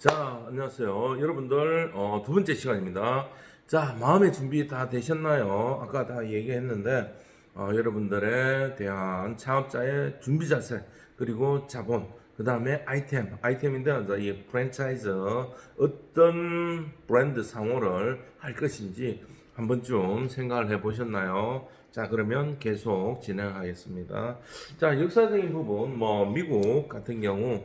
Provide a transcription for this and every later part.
자, 안녕하세요. 여러분들, 두 번째 시간입니다. 자, 마음의 준비 다 되셨나요? 아까 다 얘기했는데, 여러분들에 대한 창업자의 준비 자세, 그리고 자본, 그 다음에 아이템인데, 이제 이 프랜차이즈, 어떤 브랜드 상호를 할 것인지 한 번쯤 생각을 해 보셨나요? 자, 그러면 계속 진행하겠습니다. 자, 역사적인 부분, 미국 같은 경우,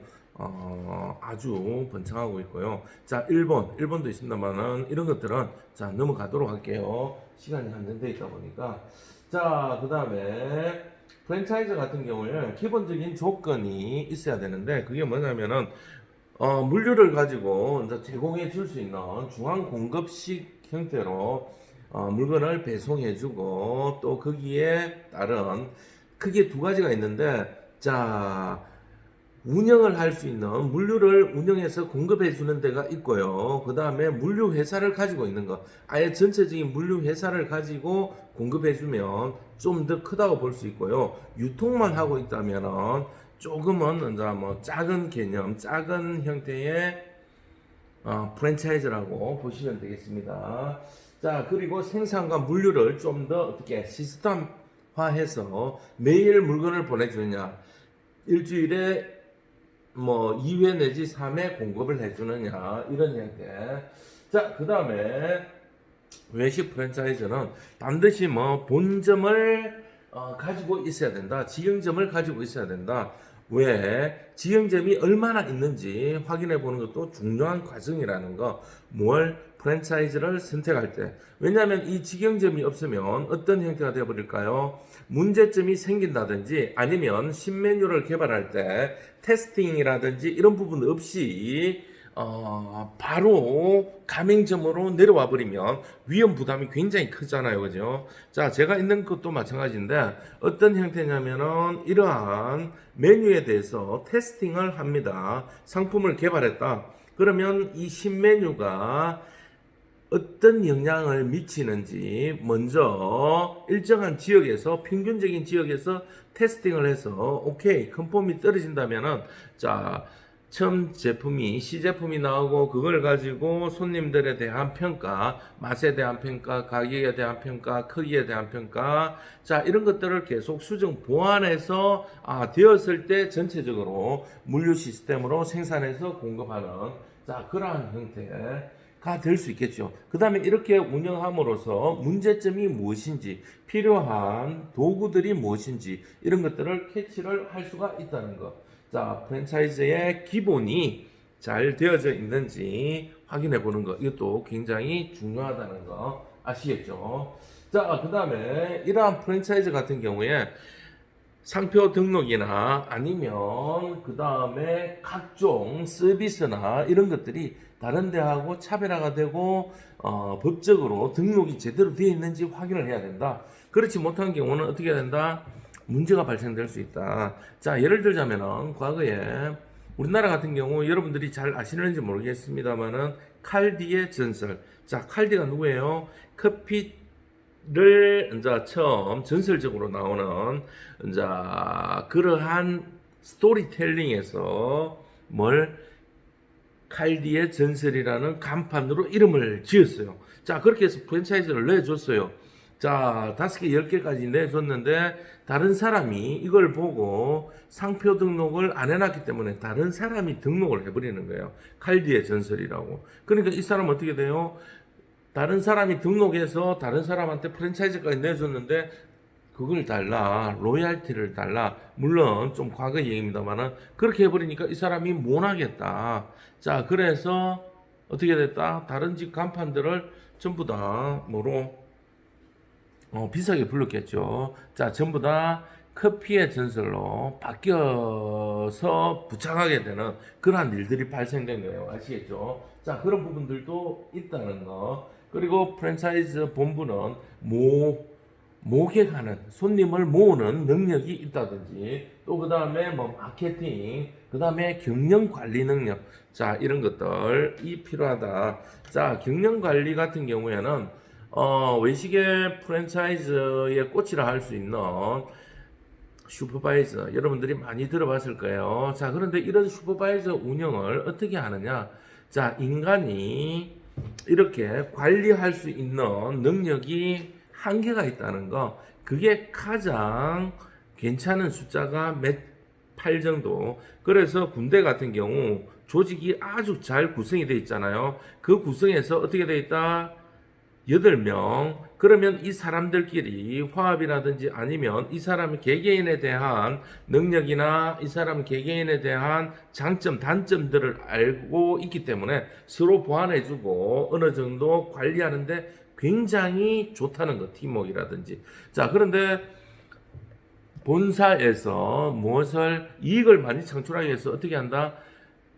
아주 번창하고 있고요. 자, 일본도 있습니다만은 이런 것들은 자, 넘어가도록 할게요. 시간이 한정돼 있다 보니까. 자, 그 다음에 프랜차이즈 같은 경우에 기본적인 조건이 있어야 되는데 그게 뭐냐면은 물류를 가지고 이제 제공해 줄 수 있는 중앙 공급식 형태로 물건을 배송해 주고 또 거기에 따른 크게 두 가지가 있는데 자, 운영을 할 수 있는 물류를 운영해서 공급해 주는 데가 있고요. 그 다음에 물류 회사를 가지고 있는 거. 아예 전체적인 물류 회사를 가지고 공급해 주면 좀 더 크다고 볼 수 있고요. 유통만 하고 있다면은 조금은 이제 작은 개념, 작은 형태의 프랜차이즈라고 보시면 되겠습니다. 자, 그리고 생산과 물류를 좀 더 어떻게 시스템화해서 매일 물건을 보내주느냐. 일주일에 2회 내지 3회 공급을 해주느냐 이런 형태. 자, 그 다음에 외식 프랜차이즈는 반드시 본점을 가지고 있어야 된다. 직영점을 가지고 있어야 된다. 왜? 직영점이 얼마나 있는지 확인해 보는 것도 중요한 과정이라는 거. 뭘? 프랜차이즈를 선택할 때. 왜냐하면 이 직영점이 없으면 어떤 형태가 되어버릴까요? 문제점이 생긴다든지 아니면 신메뉴를 개발할 때 테스팅이라든지 이런 부분 없이 바로 가맹점으로 내려와 버리면 위험 부담이 굉장히 크잖아요. 그죠? 자, 제가 있는 것도 마찬가지인데 어떤 형태냐면은 이러한 메뉴에 대해서 테스팅을 합니다. 상품을 개발했다. 그러면 이 신메뉴가 어떤 영향을 미치는지 먼저 일정한 지역에서 평균적인 지역에서 테스팅을 해서 오케이 컨폼이 떨어진다면은 자 처음 제품이 시제품이 나오고 그걸 가지고 손님들에 대한 평가, 맛에 대한 평가, 가격에 대한 평가, 크기에 대한 평가, 자 이런 것들을 계속 수정 보완해서 되었을 때 전체적으로 물류 시스템으로 생산해서 공급하는 자 그러한 형태가 될 수 있겠죠. 그 다음에 이렇게 운영함으로써 문제점이 무엇인지, 필요한 도구들이 무엇인지 이런 것들을 캐치를 할 수가 있다는 것. 자, 프랜차이즈의 기본이 잘 되어져 있는지 확인해 보는 것. 이것도 굉장히 중요하다는 거 아시겠죠? 자, 그 다음에 이러한 프랜차이즈 같은 경우에 상표 등록이나 아니면 그 다음에 각종 서비스나 이런 것들이 다른 데하고 차별화가 되고 법적으로 등록이 제대로 되어 있는지 확인을 해야 된다. 그렇지 못한 경우는 어떻게 해야 된다? 문제가 발생될 수 있다. 자, 예를 들자면은 과거에 우리나라 같은 경우 여러분들이 잘 아시는지 모르겠습니다만은 칼디의 전설. 자, 칼디가 누구예요? 커피를 이제 처음 전설적으로 나오는 이제 그러한 스토리텔링에서 칼디의 전설이라는 간판으로 이름을 지었어요. 자, 그렇게 해서 프랜차이즈를 내줬어요. 자, 5개, 10개까지 내줬는데, 다른 사람이 이걸 보고 상표 등록을 안 해놨기 때문에 다른 사람이 등록을 해버리는 거예요. 칼디의 전설이라고. 그러니까 이 사람 어떻게 돼요? 다른 사람이 등록해서 다른 사람한테 프랜차이즈까지 내줬는데, 그걸 달라, 로얄티를 달라. 물론 좀 과거 얘기입니다만은 그렇게 해버리니까 이 사람이 못하겠다. 자, 그래서 어떻게 됐다? 다른 집 간판들을 전부 다 비싸게 불렀겠죠. 자, 전부 다 커피의 전설로 바뀌어서 부착하게 되는 그러한 일들이 발생된 거예요. 아시겠죠? 자, 그런 부분들도 있다는 거. 그리고 프랜차이즈 본부는 모객하는 손님을 모으는 능력이 있다든지 또 그 다음에 마케팅 그 다음에 경영 관리 능력 자 이런 것들이 필요하다. 자 경영 관리 같은 경우에는 외식의 프랜차이즈의 꽃이라 할 수 있는 슈퍼바이저 여러분들이 많이 들어봤을 거예요. 자, 그런데 이런 슈퍼바이저 운영을 어떻게 하느냐? 자, 인간이 이렇게 관리할 수 있는 능력이 한계가 있다는 거. 그게 가장 괜찮은 숫자가 몇 8 정도. 그래서 군대 같은 경우 조직이 아주 잘 구성이 되어 있잖아요. 그 구성에서 어떻게 되어 있다? 8명. 그러면 이 사람들끼리 화합이라든지 아니면 이 사람 개개인에 대한 능력이나 이 사람 개개인에 대한 장점, 단점들을 알고 있기 때문에 서로 보완해주고 어느 정도 관리하는데 굉장히 좋다는 거, 팀워크라든지. 자, 그런데 본사에서 무엇을 이익을 많이 창출하기 위해서 어떻게 한다?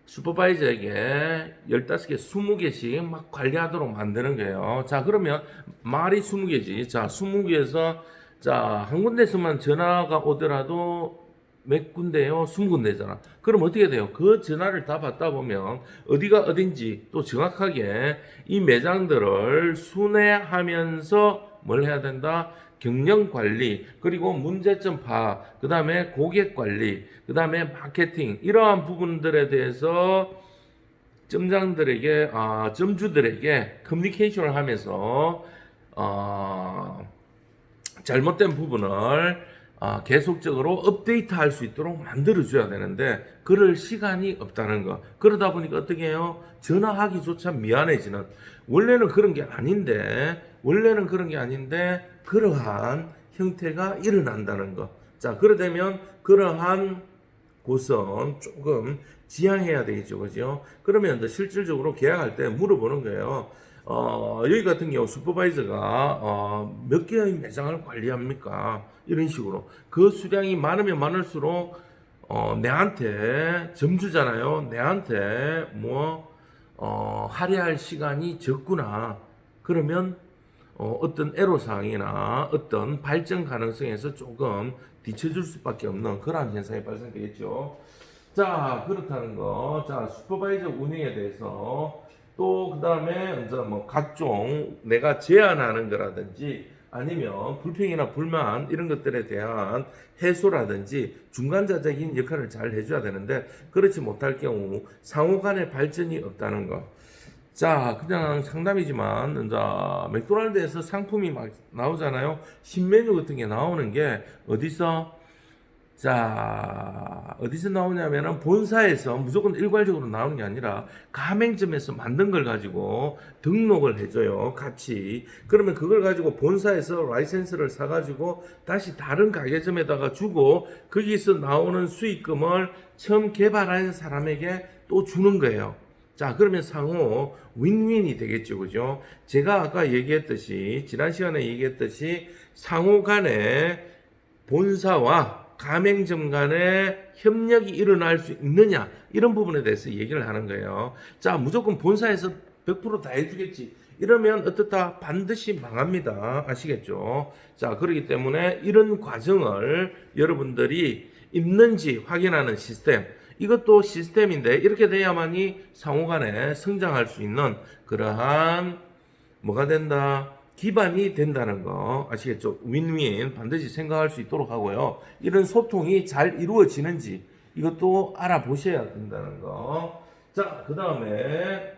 슈퍼바이저에게 15개, 20개씩 막 관리하도록 만드는 거예요. 자, 그러면 말이 20개지. 자, 20개에서 자, 한 군데서만 전화가 오더라도 몇 군데요? 20군데잖아. 그럼 어떻게 돼요? 그 전화를 다 받다 보면 어디가 어딘지 또 정확하게 이 매장들을 순회하면서 뭘 해야 된다? 경영 관리, 그리고 문제점 파악, 그 다음에 고객 관리, 그 다음에 마케팅, 이러한 부분들에 대해서 점장들에게, 점주들에게 커뮤니케이션을 하면서, 잘못된 부분을 계속적으로 업데이트 할 수 있도록 만들어줘야 되는데, 그럴 시간이 없다는 거. 그러다 보니까 어떻게 해요? 전화하기조차 미안해지는. 원래는 그런 게 아닌데, 그러한 형태가 일어난다는 거. 자, 그러되면 그러한 곳은 조금 지양해야 되겠죠. 그죠? 그러면 실질적으로 계약할 때 물어보는 거예요. 여기 같은 경우 슈퍼바이저가 몇 개의 매장을 관리합니까? 이런 식으로. 그 수량이 많으면 많을수록 내한테 점주잖아요. 내한테 할애할 시간이 적구나. 그러면 어떤 애로사항이나 어떤 발전 가능성에서 조금 뒤쳐줄 수밖에 없는 그러한 현상이 발생되겠죠. 자, 그렇다는 거. 자, 슈퍼바이저 운영에 대해서 또 그 다음에 이제 각종 내가 제안하는 거라든지 아니면 불평이나 불만 이런 것들에 대한 해소라든지 중간자적인 역할을 잘 해줘야 되는데 그렇지 못할 경우 상호 간의 발전이 없다는 거. 자, 그냥 상담이지만, 이제, 맥도날드에서 상품이 막 나오잖아요. 신메뉴 같은 게 나오는 게, 어디서 나오냐면은, 본사에서 무조건 일괄적으로 나오는 게 아니라, 가맹점에서 만든 걸 가지고 등록을 해줘요. 같이. 그러면 그걸 가지고 본사에서 라이센스를 사가지고, 다시 다른 가게점에다가 주고, 거기서 나오는 수익금을 처음 개발한 사람에게 또 주는 거예요. 자, 그러면 상호 윈윈이 되겠죠. 그죠? 제가 아까 지난 시간에 얘기했듯이 상호 간에 본사와 가맹점 간에 협력이 일어날 수 있느냐, 이런 부분에 대해서 얘기를 하는 거예요. 자, 무조건 본사에서 100%다 해주겠지. 이러면 어떻다? 반드시 망합니다. 아시겠죠? 자, 그렇기 때문에 이런 과정을 여러분들이 있는지 확인하는 시스템, 이것도 시스템인데 이렇게 돼야만이 상호간에 성장할 수 있는 그러한 뭐가 된다? 기반이 된다는 거 아시겠죠? 윈윈 반드시 생각할 수 있도록 하고요. 이런 소통이 잘 이루어지는지 이것도 알아보셔야 된다는 거. 자, 그 다음에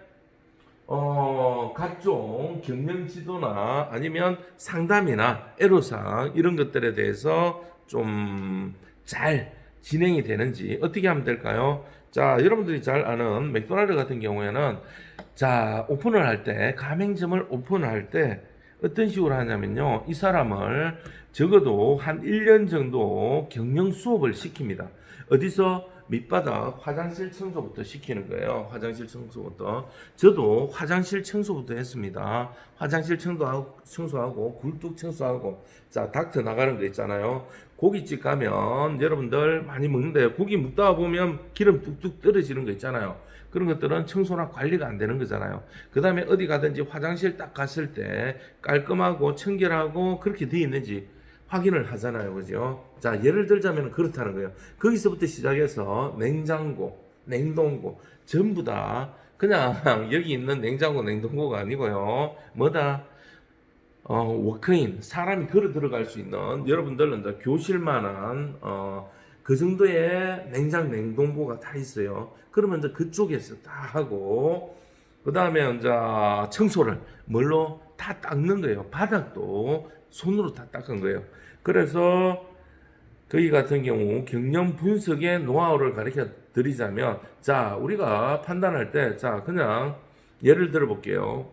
각종 경영 지도나 아니면 상담이나 애로사항 이런 것들에 대해서 좀 잘 진행이 되는지 어떻게 하면 될까요? 자, 여러분들이 잘 아는 맥도날드 같은 경우에는 자, 오픈을 할 때, 가맹점을 오픈할 때 어떤 식으로 하냐면요. 이 사람을 적어도 한 1년 정도 경영 수업을 시킵니다. 어디서? 밑바닥 화장실 청소부터 시키는 거예요. 화장실 청소부터. 저도 화장실 청소부터 했습니다. 화장실 청소하고 굴뚝 청소하고 자, 닥터 나가는 거 있잖아요. 고깃집 가면 여러분들 많이 먹는데 고기 먹다가 보면 기름 뚝뚝 떨어지는 거 있잖아요. 그런 것들은 청소나 관리가 안 되는 거잖아요. 그 다음에 어디 가든지 화장실 딱 갔을 때 깔끔하고 청결하고 그렇게 되어 있는지 확인을 하잖아요. 그죠? 자, 예를 들자면 그렇다는 거예요. 거기서부터 시작해서 냉장고, 냉동고, 전부 다 그냥 여기 있는 냉장고, 냉동고가 아니고요. 뭐다? 워크인, 사람이 걸어 들어갈 수 있는, 여러분들은 이제 교실만한, 그 정도의 냉장, 냉동고가 다 있어요. 그러면 이제 그쪽에서 다 하고, 그 다음에 이제 청소를 뭘로 다 닦는 거예요. 바닥도 손으로 다 닦은 거예요. 그래서 거기 같은 경우 경영 분석의 노하우를 가르쳐 드리자면, 자, 우리가 판단할 때, 자, 그냥 예를 들어 볼게요.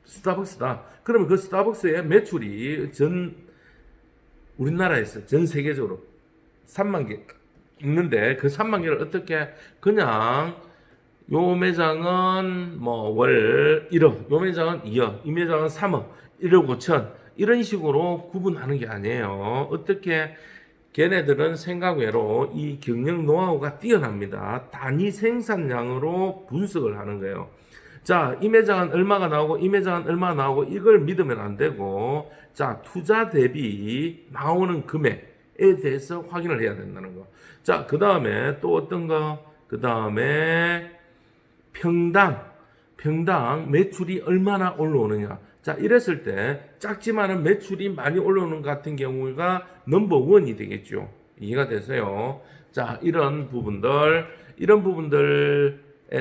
스타벅스다. 그러면 그 스타벅스의 매출이 우리나라에서 전 세계적으로 3만 개 있는데, 그 3만 개를 어떻게 그냥 요 매장은 뭐 월 1억, 요 매장은 2억, 이 매장은 3억, 1억 5천 이런 식으로 구분하는 게 아니에요. 어떻게 걔네들은 생각 외로 이 경영 노하우가 뛰어납니다. 단위 생산량으로 분석을 하는 거예요. 자, 이 매장은 얼마가 나오고 이 매장은 얼마가 나오고 이걸 믿으면 안 되고, 자, 투자 대비 나오는 금액에 대해서 확인을 해야 된다는 거. 자, 그 다음에 또 어떤 거? 그 다음에 평당 매출이 얼마나 올라오느냐. 자, 이랬을 때 작지만은 매출이 많이 올라오는 것 같은 경우가 넘버원이 되겠죠. 이해가 되세요? 자, 이런 부분들에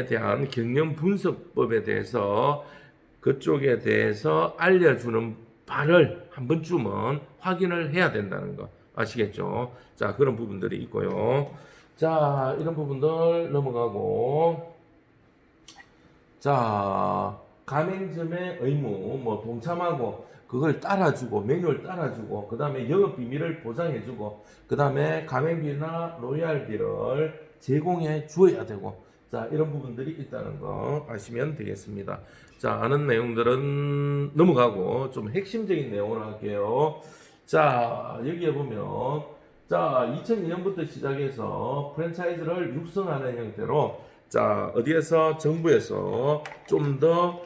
대한 경영 분석법에 대해서 그쪽에 대해서 알려주는 바를 한 번쯤은 확인을 해야 된다는 거 아시겠죠? 자, 그런 부분들이 있고요. 자, 이런 부분들 넘어가고, 자, 가맹점의 의무, 뭐 동참하고 그걸 따라주고 매뉴얼 따라주고, 그 다음에 영업 비밀을 보장해주고, 그 다음에 가맹비나 로얄비를 제공해 주어야 되고, 자, 이런 부분들이 있다는 거 아시면 되겠습니다. 자, 아는 내용들은 넘어가고 좀 핵심적인 내용을 할게요. 자, 여기에 보면, 자, 2002년부터 시작해서 프랜차이즈를 육성하는 형태로, 자, 어디에서 정부에서 좀 더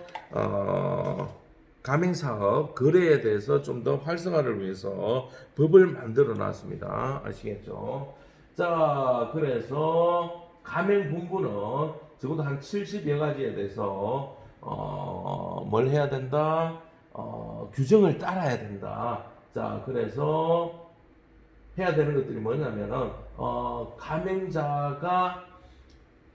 가맹사업 거래에 대해서 좀 더 활성화를 위해서 법을 만들어 놨습니다. 아시겠죠? 자, 그래서 가맹본부는 적어도 한 70여 가지에 대해서 뭘 해야 된다? 규정을 따라야 된다. 자, 그래서 해야 되는 것들이 뭐냐면은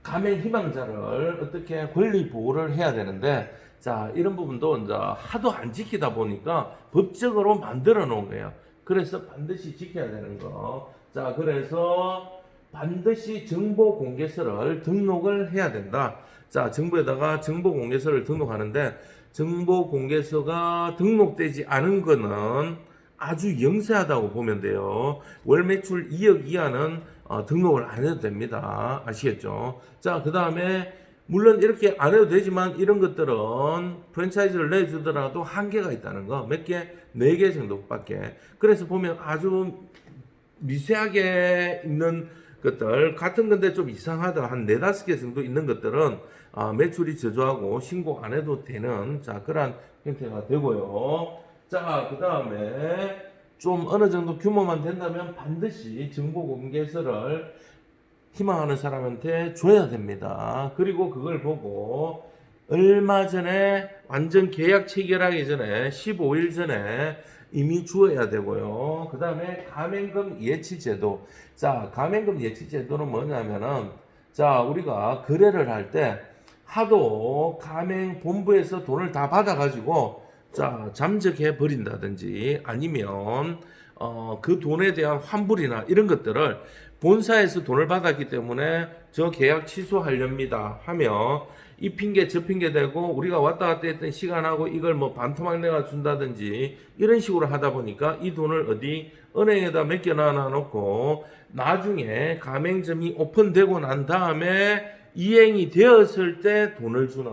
가맹 희망자를 어떻게 권리 보호를 해야 되는데, 자, 이런 부분도 이제 하도 안 지키다 보니까 법적으로 만들어 놓은 거예요. 그래서 반드시 지켜야 되는 거. 자, 그래서 반드시 정보공개서를 등록을 해야 된다. 자, 정부에다가 정보공개서를 등록하는데, 정보공개서가 등록되지 않은 거는 아주 영세하다고 보면 돼요. 월 매출 2억 이하는 등록을 안 해도 됩니다. 아시겠죠? 자, 그 다음에 물론 이렇게 안 해도 되지만 이런 것들은 프랜차이즈를 내주더라도 한계가 있다는 거. 몇 개? 4개 정도밖에. 그래서 보면 아주 미세하게 있는 것들, 같은 건데 좀 이상하다 한 4, 5개 정도 있는 것들은 매출이 저조하고 신고 안 해도 되는, 자, 그러한 형태가 되고요. 자, 그 다음에 좀 어느 정도 규모만 된다면 반드시 정보공개서를 희망하는 사람한테 줘야 됩니다. 그리고 그걸 보고 얼마 전에 완전 계약 체결하기 전에 15일 전에 이미 주어야 되고요. 그 다음에 가맹금 예치제도. 자, 가맹금 예치제도는 뭐냐면은, 자, 우리가 거래를 할 때 하도 가맹본부에서 돈을 다 받아가지고, 자, 잠적해 버린다든지 아니면 그 돈에 대한 환불이나 이런 것들을 본사에서 돈을 받았기 때문에 저 계약 취소하렵니다 하며 이 핑계 저 핑계 대고 우리가 왔다 갔다 했던 시간하고 이걸 뭐 반토막 내가 준다든지 이런 식으로 하다 보니까 이 돈을 어디 은행에다 맡겨놔 놓고 나중에 가맹점이 오픈되고 난 다음에 이행이 되었을 때 돈을 주는,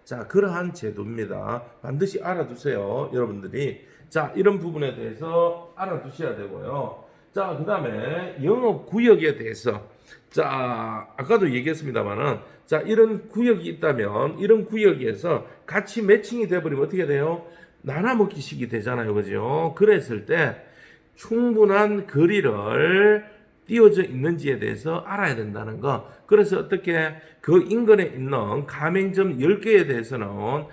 자, 그러한 제도입니다. 반드시 알아두세요, 여러분들이. 자, 이런 부분에 대해서 알아두셔야 되고요. 자, 그 다음에 영업구역에 대해서, 자, 아까도 얘기했습니다만은, 자, 이런 구역이 있다면 이런 구역에서 같이 매칭이 돼버리면 어떻게 돼요? 나눠먹기식이 되잖아요, 그죠? 그랬을 때 충분한 거리를 띄워져 있는지에 대해서 알아야 된다는 거. 그래서 어떻게 그 인근에 있는 가맹점 10개에 대해서는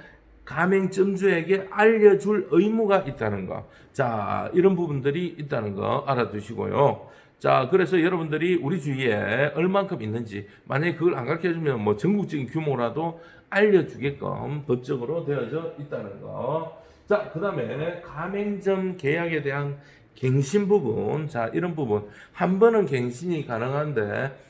가맹점주에게 알려줄 의무가 있다는 거. 자, 이런 부분들이 있다는 거 알아두시고요. 자, 그래서 여러분들이 우리 주위에 얼만큼 있는지, 만약에 그걸 안 가르쳐주면 뭐 전국적인 규모라도 알려주게끔 법적으로 되어져 있다는 거. 자, 그 다음에 가맹점 계약에 대한 갱신 부분. 자, 이런 부분. 한 번은 갱신이 가능한데,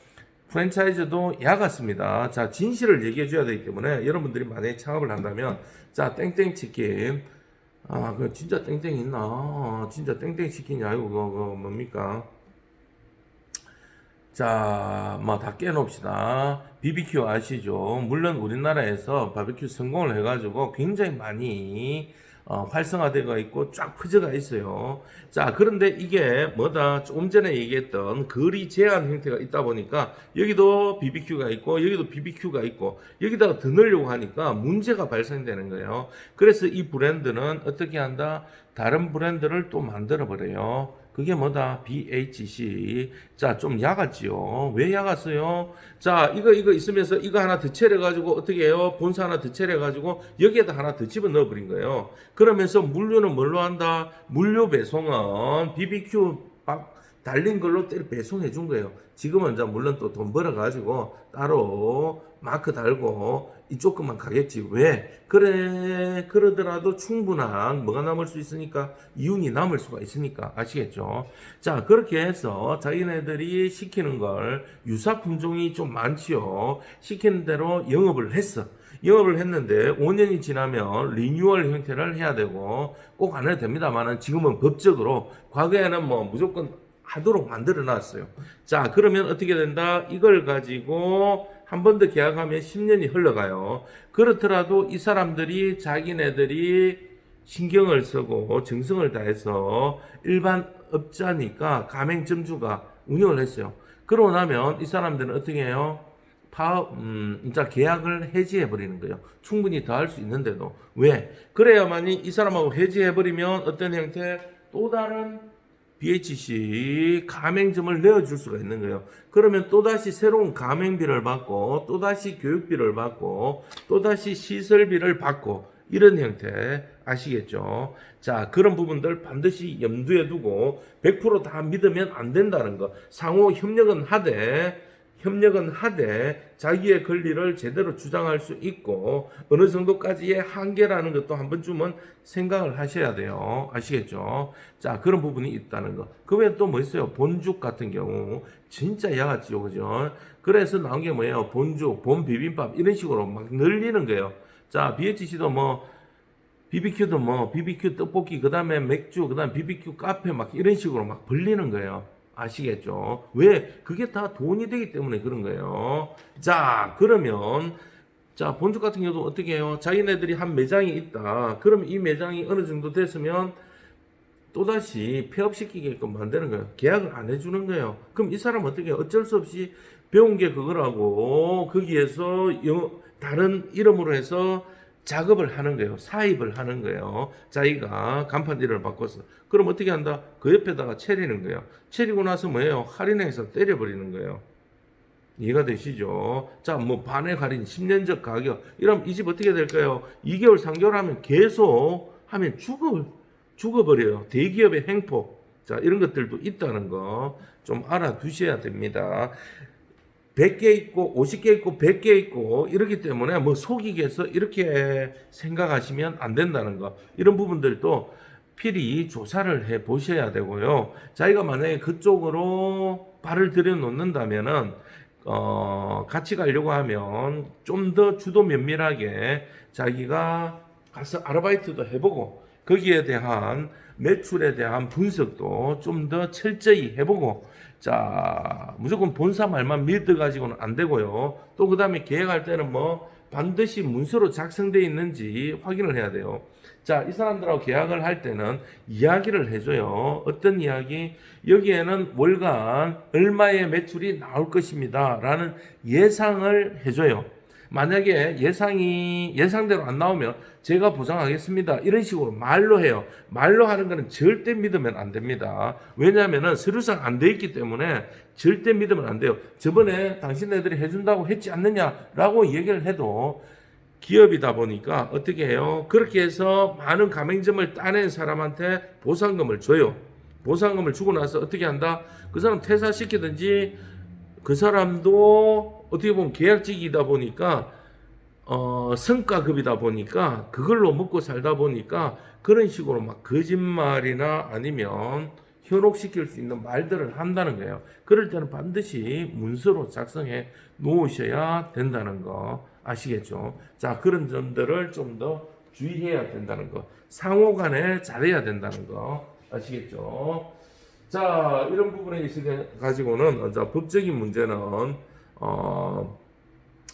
프랜차이즈도 야같습니다. 자, 진실을 얘기해 줘야 되기 때문에 여러분들이 만약에 창업을 한다면, 자, 땡땡 치킨. 아, 그 진짜 땡땡 있나? 진짜 땡땡 치킨이 아니고, 그거 뭡니까? 자, 뭐 다 깨놓읍시다. BBQ 아시죠? 물론 우리나라에서 바비큐 성공을 해가지고 굉장히 많이 활성화되어 있고 쫙 퍼져가 있어요. 자, 그런데 이게 뭐다? 조금 전에 얘기했던 거리 제한 형태가 있다 보니까 여기도 BBQ가 있고 여기도 BBQ가 있고 여기다가 더 넣으려고 하니까 문제가 발생되는 거예요. 그래서 이 브랜드는 어떻게 한다? 다른 브랜드를 또 만들어 버려요. 그게 뭐다? BHC. 자, 좀 야갔지요. 왜 야갔어요? 자, 이거 있으면서 이거 하나 더 채려가지고 어떻게 해요? 본사 하나 더 채려가지고 여기에다 하나 더 집어 넣어버린 거예요. 그러면서 물류는 뭘로 한다? 물류 배송은 BBQ 막 달린 걸로 때려 배송해 준 거예요. 지금은 이제 물론 또 돈 벌어가지고 따로 마크 달고 이쪽 것만 가겠지. 왜? 그래, 그러더라도 충분한 뭐가 남을 수 있으니까 이윤이 남을 수가 있으니까 아시겠죠? 자, 그렇게 해서 자기네들이 시키는 걸 유사 품종이 좀 많지요. 시키는 대로 영업을 했어. 영업을 했는데 5년이 지나면 리뉴얼 형태를 해야 되고 꼭 안 해도 됩니다만은 지금은 법적으로 과거에는 뭐 무조건 하도록 만들어 놨어요. 자, 그러면 어떻게 된다? 이걸 가지고 한 번 더 계약하면 10년이 흘러가요. 그렇더라도 이 사람들이 자기네들이 신경을 쓰고 정성을 다해서 일반 업자니까 가맹점주가 운영을 했어요. 그러고 나면 이 사람들은 어떻게 해요? 이제 계약을 해지해 버리는 거예요. 충분히 더 할 수 있는데도. 왜? 그래야만이 이 사람하고 해지해 버리면 어떤 형태? 또 다른 BHC 가맹점을 내어줄 수가 있는 거예요. 그러면 또다시 새로운 가맹비를 받고 또다시 교육비를 받고 또다시 시설비를 받고 이런 형태 아시겠죠? 자, 그런 부분들 반드시 염두에 두고 100%다 믿으면 안 된다는 거. 상호 협력은 하되 자기의 권리를 제대로 주장할 수 있고 어느 정도까지의 한계라는 것도 한 번쯤은 생각을 하셔야 돼요. 아시겠죠? 자, 그런 부분이 있다는 거. 그 외에 또 뭐 있어요? 본죽 같은 경우 진짜 야같지요. 그죠? 그래서 나온 게 뭐예요? 본죽, 본비빔밥 이런 식으로 막 늘리는 거예요. 자, BHC도 뭐 BBQ도 뭐 BBQ 떡볶이 그다음에 맥주 그다음 BBQ 카페 막 이런 식으로 막 벌리는 거예요. 아시겠죠? 왜? 그게 다 돈이 되기 때문에 그런 거예요. 자, 그러면 자, 본죽 같은 경우도 어떻게 해요? 자기네들이 한 매장이 있다. 그럼 이 매장이 어느 정도 됐으면 또다시 폐업시키게끔 만드는 거예요. 계약을 안 해주는 거예요. 그럼 이 사람 어떻게 해요? 어쩔 수 없이 배운 게 그거라고 거기에서 다른 이름으로 해서 작업을 하는 거예요. 사입을 하는 거예요. 자기가 간판 이름을 바꿔서. 그럼 어떻게 한다? 그 옆에다가 채리는 거예요. 채리고 나서 뭐예요? 할인해서 때려버리는 거예요. 이해가 되시죠? 자, 뭐 반의 할인, 10년적 가격. 이러면 이 집 어떻게 될까요? 2개월, 3개월 하면 계속 하면 죽어버려요. 대기업의 횡포. 자, 이런 것들도 있다는 거 좀 알아두셔야 됩니다. 100개 있고 50개 있고 100개 있고 이렇기 때문에 뭐 속이기 위해서 이렇게 생각하시면 안 된다는 거. 이런 부분들도 필히 조사를 해 보셔야 되고요. 자기가 만약에 그쪽으로 발을 들여놓는다면은 같이 가려고 하면 좀 더 주도 면밀하게 자기가 가서 아르바이트도 해보고 거기에 대한 매출에 대한 분석도 좀 더 철저히 해보고 자, 무조건 본사 말만 믿어가지고는 안 되고요. 또 그 다음에 계획할 때는 뭐 반드시 문서로 작성되어 있는지 확인을 해야 돼요. 자, 이 사람들하고 계약을 할 때는 이야기를 해줘요. 어떤 이야기? 여기에는 월간 얼마의 매출이 나올 것입니다. 라는 예상을 해줘요. 만약에 예상대로 안 나오면 제가 보상하겠습니다. 이런 식으로 말로 해요. 말로 하는 거는 절대 믿으면 안 됩니다. 왜냐하면 서류상 안 돼 있기 때문에 절대 믿으면 안 돼요. 저번에 당신네들이 해준다고 했지 않느냐라고 얘기를 해도 기업이다 보니까 어떻게 해요? 그렇게 해서 많은 가맹점을 따낸 사람한테 보상금을 줘요. 보상금을 주고 나서 어떻게 한다? 그 사람 퇴사시키든지 그 사람도 어떻게 보면 계약직이다 보니까 성과급이다 보니까 그걸로 먹고 살다 보니까 그런 식으로 막 거짓말이나 아니면 현혹시킬 수 있는 말들을 한다는 거예요. 그럴 때는 반드시 문서로 작성해 놓으셔야 된다는 거 아시겠죠? 자, 그런 점들을 좀 더 주의해야 된다는 거, 상호 간에 잘해야 된다는 거 아시겠죠? 자, 이런 부분에 있어 가지고는 법적인 문제는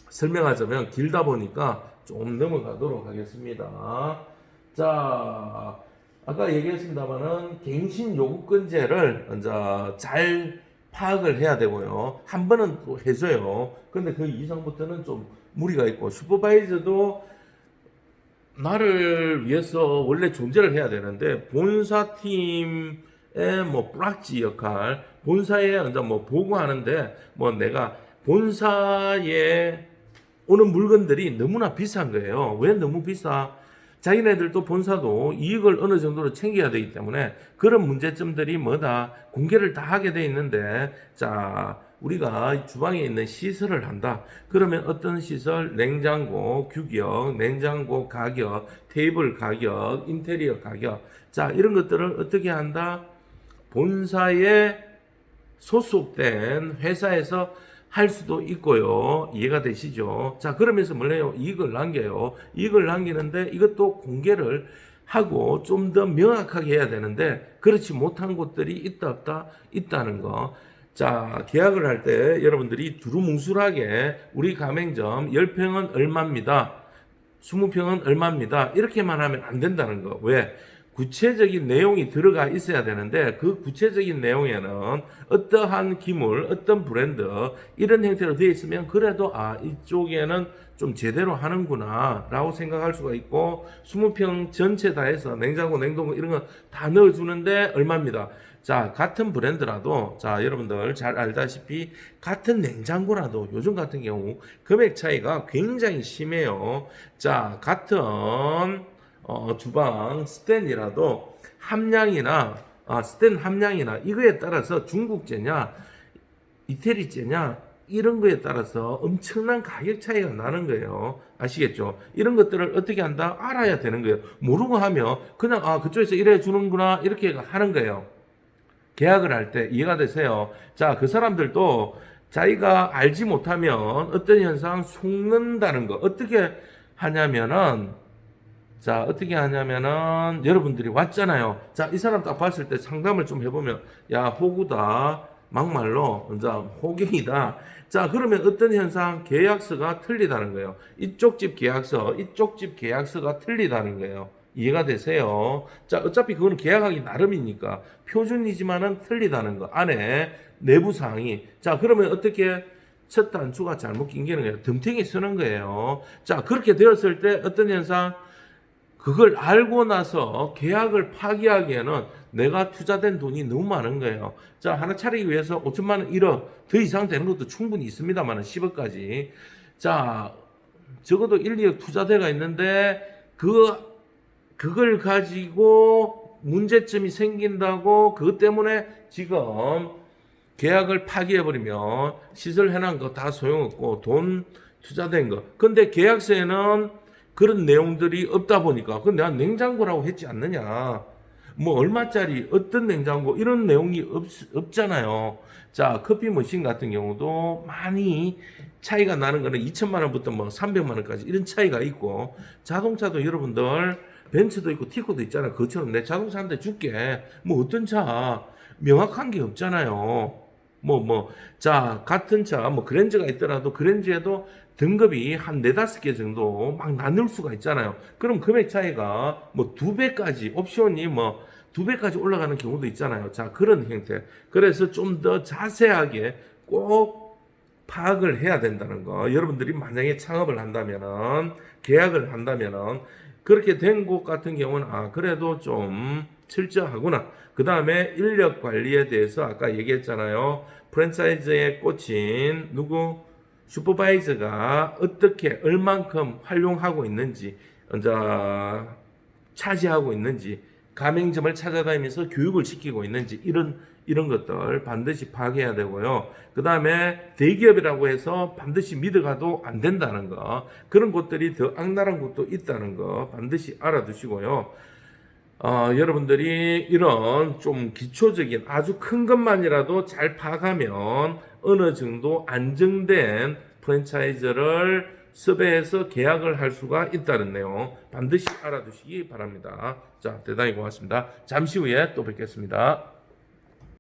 설명하자면 길다 보니까 좀 넘어가도록 하겠습니다. 자, 아까 얘기했습니다만은 갱신 요구권제를 이제 잘 파악을 해야 되고요. 한 번은 또 해줘요. 근데 그 이상부터는 좀 무리가 있고, 슈퍼바이저도 나를 위해서 원래 존재를 해야 되는데, 본사팀의 뭐 브락지 역할, 본사에 이제 뭐 보고하는데, 뭐 내가 본사에 오는 물건들이 너무나 비싼 거예요. 왜 너무 비싸? 자기네들도 본사도 이익을 어느 정도로 챙겨야 되기 때문에 그런 문제점들이 뭐다? 공개를 다 하게 돼 있는데, 자, 우리가 주방에 있는 시설을 한다. 그러면 어떤 시설? 냉장고 규격, 냉장고 가격, 테이블 가격, 인테리어 가격. 자, 이런 것들을 어떻게 한다? 본사에 소속된 회사에서 할 수도 있고요. 이해가 되시죠? 자, 그러면서 뭐래요? 이익을 남겨요. 이익을 남기는데 이것도 공개를 하고 좀 더 명확하게 해야 되는데 그렇지 못한 곳들이 있다 없다? 있다는 거. 자, 계약을 할 때 여러분들이 두루뭉술하게 우리 가맹점 10평은 얼마입니다. 20평은 얼마입니다. 이렇게만 하면 안 된다는 거. 왜? 구체적인 내용이 들어가 있어야 되는데 그 구체적인 내용에는 어떠한 기물, 어떤 브랜드 이런 형태로 되어 있으면 그래도 이쪽에는 좀 제대로 하는구나 라고 생각할 수가 있고 20평 전체 다 해서 냉장고, 냉동고 이런 거 다 넣어주는데 얼마입니다. 자, 같은 브랜드라도 자, 여러분들 잘 알다시피 같은 냉장고라도 요즘 같은 경우 금액 차이가 굉장히 심해요. 자, 같은 주방 스탠이라도 함량이나 스탠 함량이나 이거에 따라서 중국제냐 이태리제냐 이런 거에 따라서 엄청난 가격 차이가 나는 거예요. 아시겠죠? 이런 것들을 어떻게 한다? 알아야 되는 거예요. 모르고 하면 그냥 그쪽에서 이래 주는구나 이렇게 하는 거예요. 계약을 할 때 이해가 되세요? 자, 그 사람들도 자기가 알지 못하면 어떤 현상 속는다는 거 어떻게 하냐면은 자, 어떻게 하냐면은, 여러분들이 왔잖아요. 자, 이 사람 딱 봤을 때 상담을 좀 해보면, 야, 호구다. 막말로, 이제 호갱이다. 자, 그러면 어떤 현상? 계약서가 틀리다는 거예요. 이쪽 집 계약서, 이쪽 집 계약서가 틀리다는 거예요. 이해가 되세요? 자, 어차피 그거는 계약하기 나름이니까. 표준이지만은 틀리다는 거. 안에 내부 사항이. 자, 그러면 어떻게? 첫 단추가 잘못 낀게는 거예요. 덤탱이 쓰는 거예요. 자, 그렇게 되었을 때 어떤 현상? 그걸 알고 나서 계약을 파기하기에는 내가 투자된 돈이 너무 많은 거예요. 자, 하나 차리기 위해서 5천만 원, 1억 더 이상 되는 것도 충분히 있습니다만 10억까지. 자, 적어도 1, 2억 투자대가 있는데 그걸 가지고 문제점이 생긴다고 그것 때문에 지금 계약을 파기해버리면 시설 해놓은 거 다 소용없고 돈 투자된 거. 근데 계약서에는 그런 내용들이 없다 보니까 그 내가 냉장고라고 했지 않느냐 뭐 얼마짜리 어떤 냉장고 이런 내용이 없잖아요. 자, 커피 머신 같은 경우도 많이 차이가 나는 거는 2천만 원부터 뭐 300만 원까지 이런 차이가 있고 자동차도 여러분들 벤츠도 있고 티코도 있잖아요. 그것처럼 내 자동차 한 대 줄게 뭐 어떤 차 명확한 게 없잖아요. 자, 같은 차, 그랜저가 있더라도 그랜저에도 등급이 한 4-5개 정도 막 나눌 수가 있잖아요. 그럼 금액 차이가 2배까지, 옵션이 2배까지 올라가는 경우도 있잖아요. 자, 그런 형태. 그래서 좀 더 자세하게 꼭 파악을 해야 된다는 거. 여러분들이 만약에 창업을 한다면은, 계약을 한다면은, 그렇게 된 곳 같은 경우는, 그래도 좀 철저하구나. 그 다음에 인력 관리에 대해서 아까 얘기했잖아요. 프랜차이즈에 꽂힌 누구? 슈퍼바이저가 어떻게 얼만큼 활용하고 있는지, 이제 차지하고 있는지, 가맹점을 찾아다니면서 교육을 시키고 있는지 이런 것들 반드시 파악해야 되고요. 그 다음에 대기업이라고 해서 반드시 믿어가도 안 된다는 거, 그런 곳들이 더 악랄한 곳도 있다는 거 반드시 알아두시고요. 여러분들이 이런 좀 기초적인 아주 큰 것만이라도 잘 파악하면 어느 정도 안정된 프랜차이즈를 섭외해서 계약을 할 수가 있다는 내용 반드시 알아두시기 바랍니다. 자, 대단히 고맙습니다. 잠시 후에 또 뵙겠습니다.